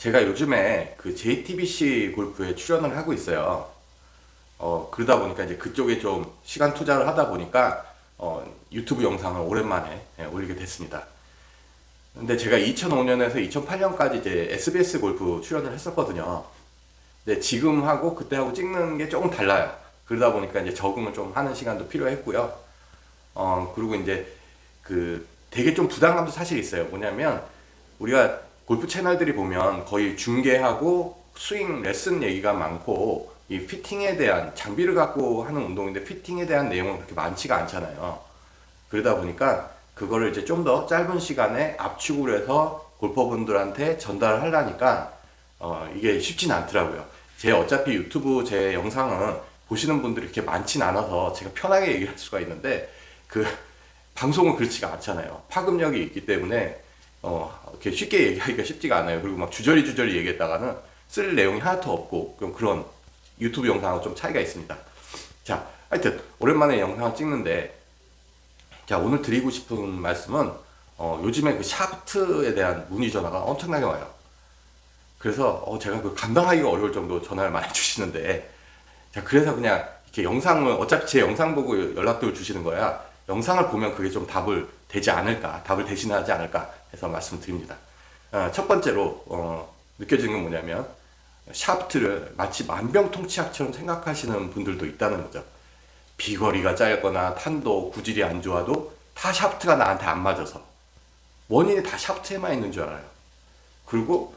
제가 요즘에 그 JTBC 골프에 출연을 하고 있어요. 그러다 보니까 이제 그쪽에 좀 시간 투자를 하다 보니까 유튜브 영상을 오랜만에 올리게 됐습니다. 근데 제가 2005년에서 2008년까지 이제 SBS 골프 출연을 했었거든요. 근데 지금하고 그때하고 찍는 게 조금 달라요. 그러다 보니까 이제 적응을 좀 하는 시간도 필요했고요. 그리고 이제 그 되게 좀 부담감도 사실 있어요. 뭐냐면 우리가 골프 채널들이 보면 거의 중계하고 스윙 레슨 얘기가 많고 이 피팅에 대한 장비를 갖고 하는 운동인데 피팅에 대한 내용은 그렇게 많지가 않잖아요. 그러다 보니까 그거를 이제 좀 더 짧은 시간에 압축을 해서 골퍼분들한테 전달을 하려니까 이게 쉽진 않더라고요. 제 어차피 유튜브 제 영상은 보시는 분들이 그렇게 많진 않아서 제가 편하게 얘기할 수가 있는데 그 방송은 그렇지가 않잖아요. 파급력이 있기 때문에 이렇게 쉽게 얘기하기가 쉽지가 않아요. 그리고 막 주저리 얘기했다가는 쓸 내용이 하나도 없고 그런 유튜브 영상하고 좀 차이가 있습니다. 자, 하여튼 오랜만에 영상을 찍는데 자, 오늘 드리고 싶은 말씀은 요즘에 그 샤프트에 대한 문의 전화가 엄청나게 와요. 그래서 제가 그 감당하기가 어려울 정도로 전화를 많이 주시는데 자, 그래서 그냥 이렇게 영상을 어차피 제 영상 보고 연락들을 주시는 거야. 영상을 보면 그게 좀 답을 되지 않을까, 답을 대신하지 않을까 해서 말씀드립니다. 첫 번째로 느껴지는 건 뭐냐면 샤프트를 마치 만병통치약처럼 생각하시는 분들도 있다는 거죠. 비거리가 짧거나 탄도, 구질이 안 좋아도 다 샤프트가 나한테 안 맞아서 원인이 다 샤프트에만 있는 줄 알아요. 그리고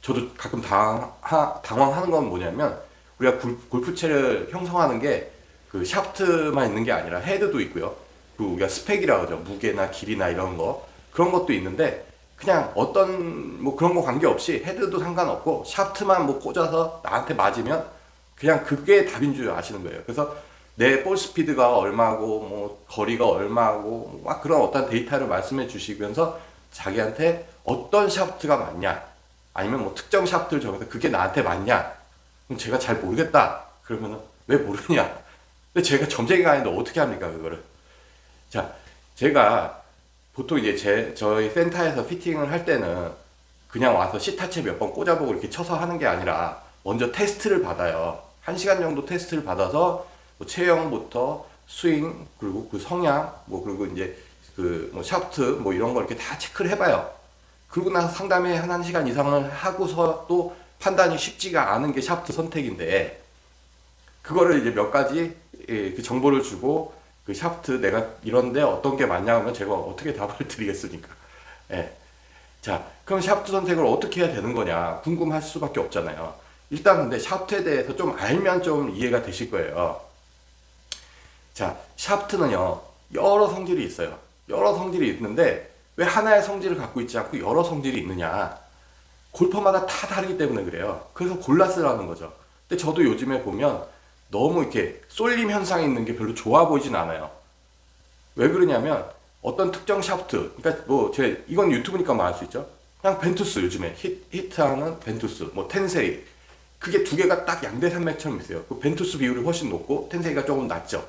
저도 가끔 당황하는 건 뭐냐면 우리가 골프채를 형성하는 게 그 샤프트만 있는 게 아니라 헤드도 있고요. 그리고 우리가 스펙이라고 하죠. 무게나 길이나 이런 거 그런 것도 있는데 그냥 어떤 뭐 그런 거 관계없이 헤드도 상관없고 샤프트만 뭐 꽂아서 나한테 맞으면 그냥 그게 답인 줄 아시는 거예요. 그래서 내 볼 스피드가 얼마고 뭐 거리가 얼마고 막 그런 어떤 데이터를 말씀해 주시면서 자기한테 어떤 샤프트가 맞냐 아니면 뭐 특정 샤프트를 정해서 그게 나한테 맞냐 그럼 제가 잘 모르겠다 그러면은 왜 모르냐 근데 제가 점쟁이가 아닌데 어떻게 합니까 그거를. 자, 제가 보통 이제 저희 센터에서 피팅을 할 때는 그냥 와서 시타체 몇 번 꽂아보고 이렇게 쳐서 하는 게 아니라 먼저 테스트를 받아요. 1시간 정도 테스트를 받아서 뭐 체형부터 스윙 그리고 그 성향 뭐 그리고 이제 그 뭐 샤프트 뭐 이런 거 이렇게 다 체크를 해봐요. 그러고 나서 상담에 한 1시간 이상을 하고서 또 판단이 쉽지가 않은 게 샤프트 선택인데 그거를 이제 몇 가지 그 정보를 주고 그 샤프트 내가 이런데 어떤 게 맞냐 하면 제가 어떻게 답을 드리겠습니까? 예. 자, 그럼 샤프트 선택을 어떻게 해야 되는 거냐 궁금할 수밖에 없잖아요. 일단 근데 샤프트에 대해서 좀 알면 좀 이해가 되실 거예요. 자, 샤프트는요 여러 성질이 있어요. 여러 성질이 있는데 왜 하나의 성질을 갖고 있지 않고 여러 성질이 있느냐? 골퍼마다 다 다르기 때문에 그래요. 그래서 골라 쓰라는 거죠. 근데 저도 요즘에 보면 너무 이렇게 쏠림 현상이 있는 게 별로 좋아 보이진 않아요. 왜 그러냐면 어떤 특정 샤프트, 그러니까 뭐 제 이건 유튜브니까 말할 수 있죠. 그냥 벤투스 요즘에 히트하는 벤투스, 뭐 텐세이 그게 두 개가 딱 양대산맥처럼 있어요. 그 벤투스 비율이 훨씬 높고 텐세이가 조금 낮죠.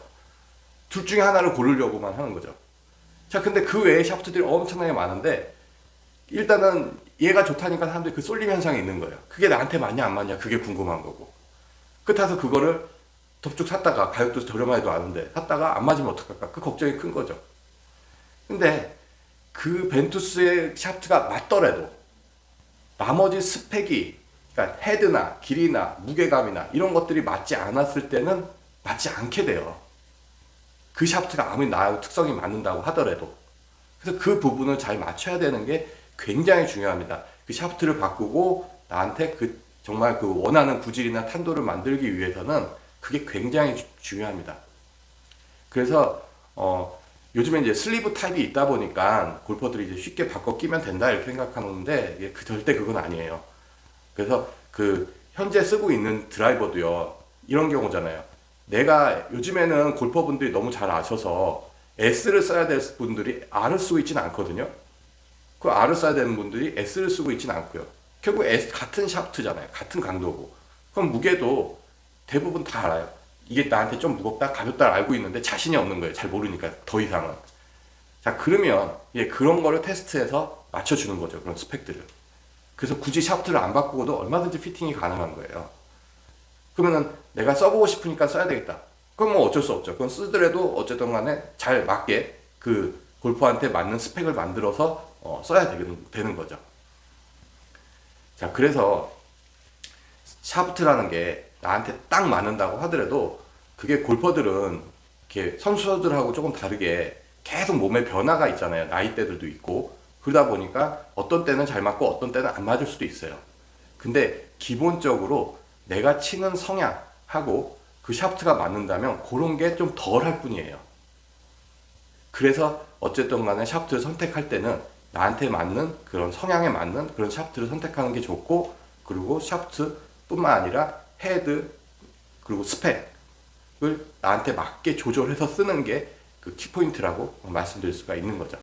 둘 중에 하나를 고르려고만 하는 거죠. 자, 근데 그 외에 샤프트들이 엄청나게 많은데 일단은 얘가 좋다니까 사람들이 그 쏠림 현상이 있는 거예요. 그게 나한테 맞냐 안 맞냐 그게 궁금한 거고. 그렇다고 그거를 덥죽 샀다가 가격도 저렴하지도 않은데 샀다가 안 맞으면 어떡할까 그 걱정이 큰 거죠. 근데 그 벤투스의 샤프트가 맞더라도 나머지 스펙이 그러니까 헤드나 길이나 무게감이나 이런 것들이 맞지 않았을 때는 맞지 않게 돼요. 그 샤프트가 아무리 나하고 특성이 맞는다고 하더라도. 그래서 그 부분을 잘 맞춰야 되는 게 굉장히 중요합니다. 그 샤프트를 바꾸고 나한테 그 정말 그 원하는 구질이나 탄도를 만들기 위해서는 그게 굉장히 중요합니다. 그래서 요즘에 이제 슬리브 타입이 있다 보니까 골퍼들이 이제 쉽게 바꿔 끼면 된다 이렇게 생각하는데 이게 절대 그건 아니에요. 그래서 그 현재 쓰고 있는 드라이버도요 이런 경우잖아요. 내가 요즘에는 골퍼분들이 너무 잘 아셔서 S를 써야 될 분들이 R을 쓰고 있지는 않거든요. 그 R을 써야 되는 분들이 S를 쓰고 있지는 않고요. 결국 S 같은 샤프트잖아요. 같은 강도고. 그럼 무게도 대부분 다 알아요. 이게 나한테 좀 무겁다, 가볍다 알고 있는데 자신이 없는 거예요. 잘 모르니까 더 이상은. 자, 그러면 그런 거를 테스트해서 맞춰주는 거죠. 그런 스펙들을. 그래서 굳이 샤프트를 안 바꾸고도 얼마든지 피팅이 가능한 거예요. 그러면은 내가 써보고 싶으니까 써야 되겠다. 그럼 뭐 어쩔 수 없죠. 그건 쓰더라도 어쨌든 간에 잘 맞게 그 골퍼한테 맞는 스펙을 만들어서 써야 되는 거죠. 자, 그래서 샤프트라는 게 나한테 딱 맞는다고 하더라도 그게 골퍼들은 이렇게 선수들하고 조금 다르게 계속 몸에 변화가 있잖아요. 나이대들도 있고. 그러다 보니까 어떤 때는 잘 맞고 어떤 때는 안 맞을 수도 있어요. 근데 기본적으로 내가 치는 성향하고 그 샤프트가 맞는다면 그런 게 좀 덜 할 뿐이에요. 그래서 어쨌든 간에 샤프트를 선택할 때는 나한테 맞는 그런 성향에 맞는 그런 샤프트를 선택하는 게 좋고, 그리고 샤프트뿐만 아니라 헤드 그리고 스펙을 나한테 맞게 조절해서 쓰는 게 그 키포인트라고 말씀드릴 수가 있는 거죠.